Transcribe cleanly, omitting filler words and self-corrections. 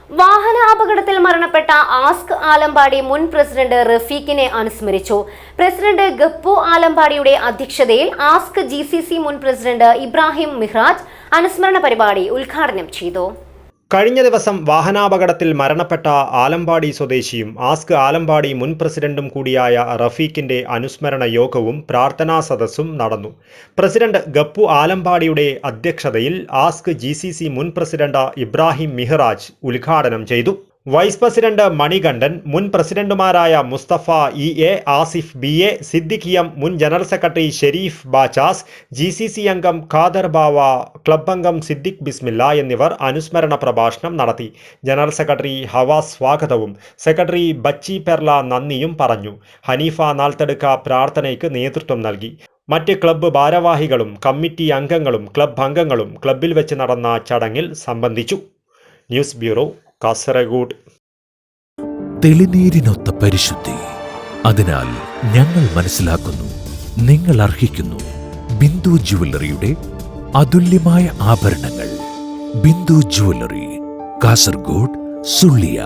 വാഹനാപകടത്തിൽ മരണപ്പെട്ട ആസ്ക് ആലമ്പാടി മുൻ പ്രസിഡന്റ് റഫീഖിനെ അനുസ്മരിച്ചു. പ്രസിഡന്റ് ഗപ്പു ആലമ്പാടിയുടെ അധ്യക്ഷതയിൽ ആസ്ക് GCC മുൻ പ്രസിഡന്റ് ഇബ്രാഹിം മിഹ്റാജ് അനുസ്മരണ പരിപാടി ഉദ്ഘാടനം ചെയ്തു. കഴിഞ്ഞ ദിവസം വാഹനാപകടത്തിൽ മരണപ്പെട്ട ആലമ്പാടി സ്വദേശിയും ആസ്ക് ആലമ്പാടി മുൻ പ്രസിഡന്റും കൂടിയായ റഫീഖിന്റെ അനുസ്മരണ യോഗവും പ്രാർത്ഥനാ സദസ്സും നടന്നു. പ്രസിഡന്റ് ഗപ്പു ആലമ്പാടിയുടെ അധ്യക്ഷതയിൽ ആസ്ക് GCC മുൻ പ്രസിഡന്റ് ഇബ്രാഹിം മിഹ്റാജ് ഉദ്ഘാടനം ചെയ്തു. വൈസ് പ്രസിഡന്റ് മണികണ്ഠൻ, മുൻ പ്രസിഡന്റുമാരായ Mustafa EA, Asif BA, Siddique M, മുൻ general secretary Sharif Bachas, GCC അംഗം ഖാദർ ബാവ, ക്ലബ് അംഗം സിദ്ദിഖ് ബിസ്മില്ല എന്നിവർ അനുസ്മരണ പ്രഭാഷണം നടത്തി. ജനറൽ സെക്രട്ടറി ഹവാസ് സ്വാഗതവും സെക്രട്ടറി ബച്ചി പെർല നന്ദിയും പറഞ്ഞു. ഹനീഫ നാൽത്തടുക്ക പ്രാർത്ഥനയ്ക്ക് നേതൃത്വം നൽകി. മറ്റ് ക്ലബ്ബ് ഭാരവാഹികളും കമ്മിറ്റി അംഗങ്ങളും ക്ലബ്ബ് അംഗങ്ങളും ക്ലബ്ബിൽ വെച്ച് നടന്ന ചടങ്ങിൽ സംബന്ധിച്ചു. News bureau, Kasaragod. തെളിനീരിനൊത്ത പരിശുദ്ധി. അതിനാൽ ഞങ്ങൾ മനസ്സിലാക്കുന്നു, നിങ്ങൾ അർഹിക്കുന്നു ബിന്ദു ജുവല്ലറിയുടെ അതുല്യമായ ആഭരണങ്ങൾ. ബിന്ദു ജുവല്ലറി, കാസർഗോഡ്, സുള്ളിയ.